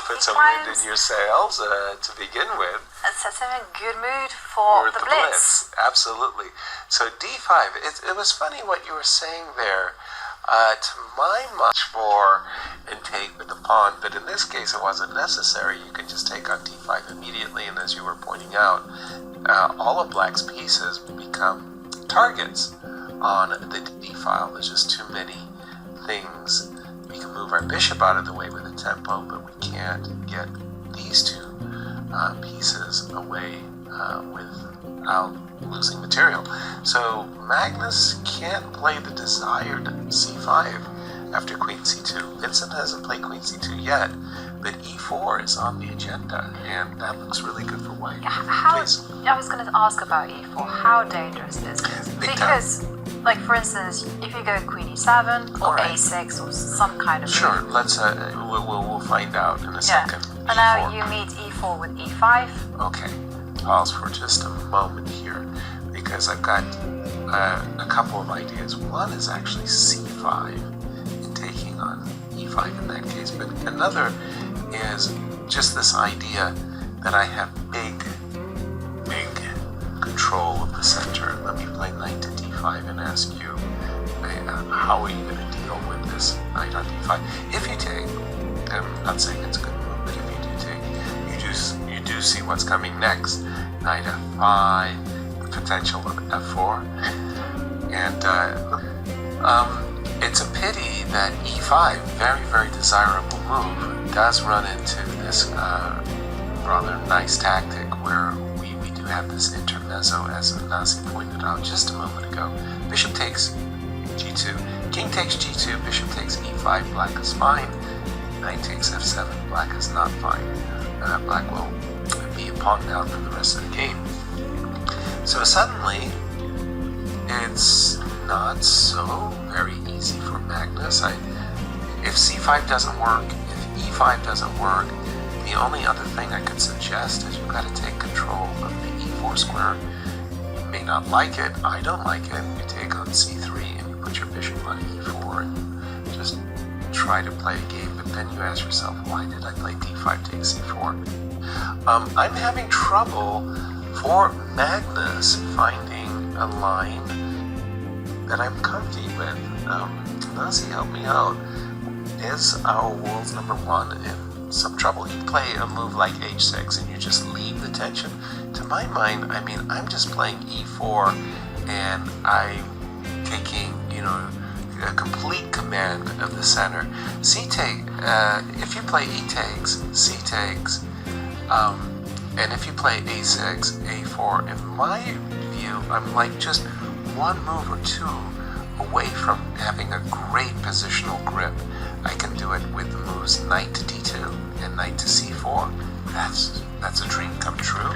put some wind in your sails to begin with. And sets him in good mood for the blitz. Absolutely. So d5, it was funny what you were saying there. To my much for and take with the pawn, but in this case it wasn't necessary. You can just take on d5 immediately, and as you were pointing out, all of black's pieces become targets on the d file. There's just too many things. We can move our bishop out of the way with a tempo, but we can't get these two pieces away without losing material. So Magnus can't play the desired c5 after queen c2. Vincent hasn't played queen c2 yet, but e4 is on the agenda, and that looks really good for white. Please. I was going to ask about e4. How dangerous is it? Because, like for instance, if you go queen e7 or a6 or some kind of sure, let's we'll find out in a second. And now you meet e4 with e5. Okay, pause for just a moment here, because I've got a couple of ideas. One is actually c5 and taking on e5 in that case, but another is just this idea that I have big control of the center. Let me play knight to d5 and ask you, how are you going to deal with this knight on d5? If you take, I'm not saying it's a good move, but if you do take, you do see what's coming next. Knight f5, the potential of f4, and it's a pity that e5, very, very desirable move, does run into this rather nice tactic where we do have this intermezzo, as Nasi pointed out just a moment ago. Bishop takes g2, king takes g2, bishop takes e5, black is fine. Knight takes f7, black is not fine. Black will be a pawn down for the rest of the game. So suddenly, it's not so very easy for Magnus. If c5 doesn't work, if e5 doesn't work, the only other thing I could suggest is you've got to take control of the e4 square. You may not like it, I don't like it. You take on c3 and you put your bishop on e4 and you just try to play a game, but then you ask yourself, why did I play d5 takes c4? I'm having trouble for Magnus finding a line that I'm comfy with. Nasi, help me out. Is our world's number one in some trouble? You play a move like h6 and you just leave the tension. To my mind, I mean, I'm just playing e4 and I'm taking, a complete command of the center. If you play e takes, c takes, and if you play a6, a4, in my view, I'm like just one move or two away from having a great positional grip. I can do it with the moves knight to d2 and knight to c4. That's a dream come true.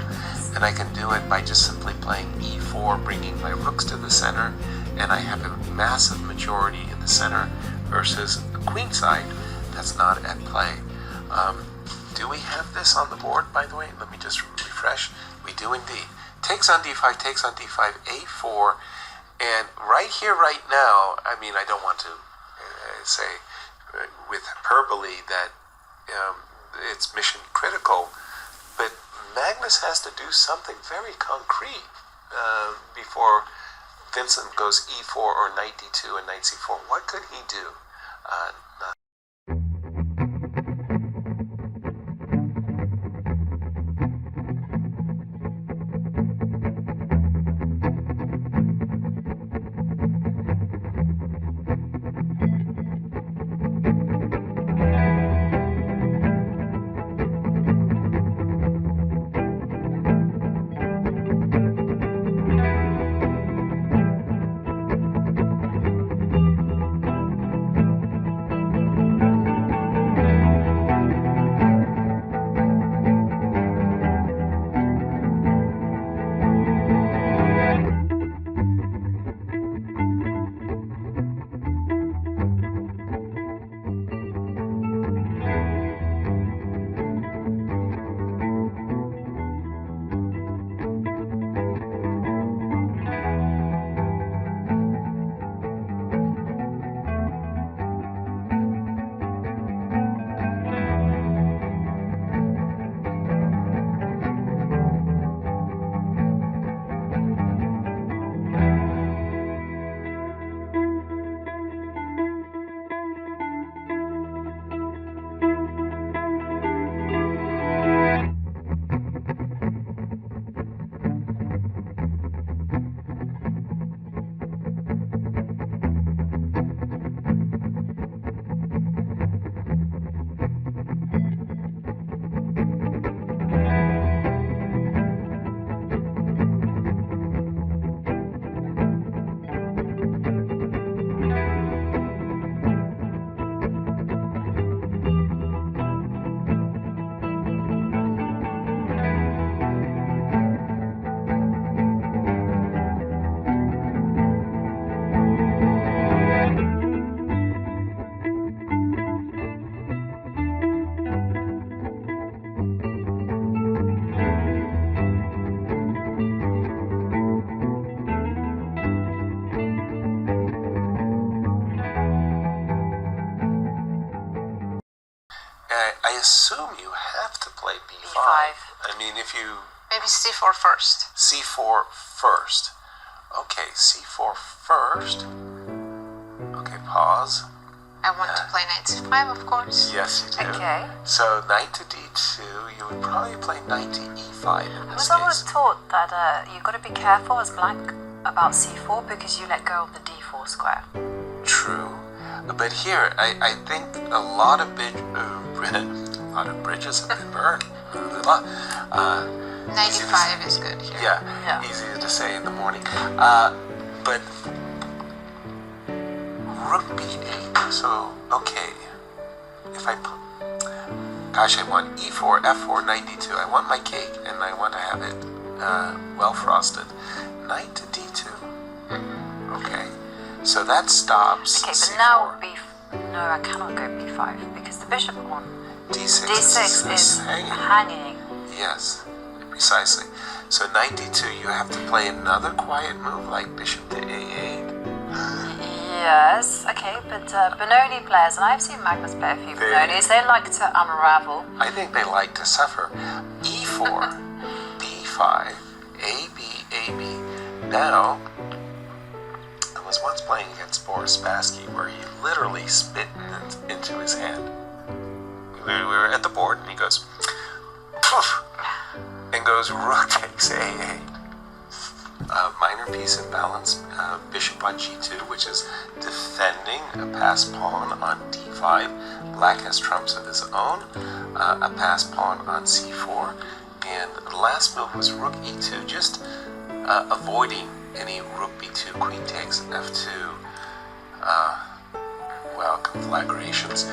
And I can do it by just simply playing e4, bringing my rooks to the center, and I have a massive majority in the center versus a queen side that's not at play. Do we have this on the board, by the way? Let me just refresh. We do indeed. Takes on d5, takes on d5, a4, and right here, right now, I mean, I don't want to say with hyperbole that it's mission critical, but Magnus has to do something very concrete before Vincent goes e4 or knight d2 and knight c4. What could he do? assume you have to play b5. I mean, if you... Maybe c4 first. c4 first. Okay, c4 first. Okay, pause. I want to play knight c5, of course. Yes, you do. Okay. So knight to d2, you would probably play knight to e5 in I this was always case. taught that you've got to be careful as black about c4 because you let go of the d4 square. True. But here, I think a lot of bridges have been burned. Knight e5 is good here. Yeah, easier to say in the morning. But rook b8, so, okay. If I put... Gosh, I want e4, f4, knight d2. I want my cake, and I want to have it well frosted. Knight to d2. Okay. So that stops Okay, but c4. now no, I cannot go b5 because the bishop on d6, d6 is hanging. Yes, precisely. So knight d2, you have to play another quiet move like bishop to a8. Yes, okay, but Benoni players, and I've seen Magnus play a few Benonis, they like to unravel. I think they like to suffer. e4, b5, ab, ab. Now, I was once playing against Boris Spassky where he literally spit into his hand. We were at the board and he goes, poof, and goes rook takes a8. Minor piece imbalance, bishop on g2, which is defending a passed pawn on d5. Black has trumps of his own, a passed pawn on c4, and the last move was rook e2, just avoiding any rook b2, queen takes f2, conflagrations.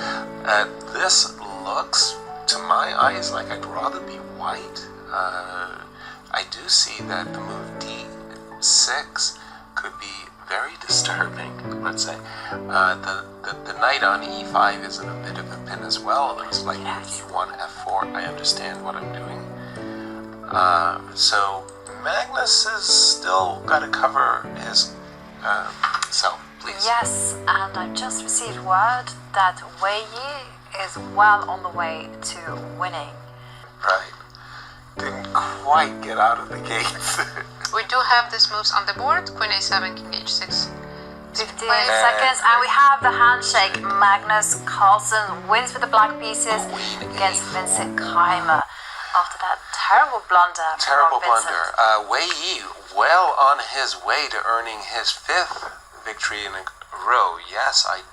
This looks, to my eyes, like I'd rather be white. I do see that the move d6 could be very disturbing, let's say. The knight on e5 is in a bit of a pin as well. It was like e1, f4. I understand what I'm doing. So Magnus has still got to cover his self, please. Yes, and I've just received word that Wei Yi is well on the way to winning. Right. Didn't quite get out of the gates. We do have these moves on the board. Queen a7, king h6. 15 seconds, and we have the handshake. Magnus Carlsen wins with the black pieces against Vincent Keymer after that terrible blunder. Terrible from Vincent. blunder. Wei Yi well on his way to earning his 5th victory in a row. Yes, I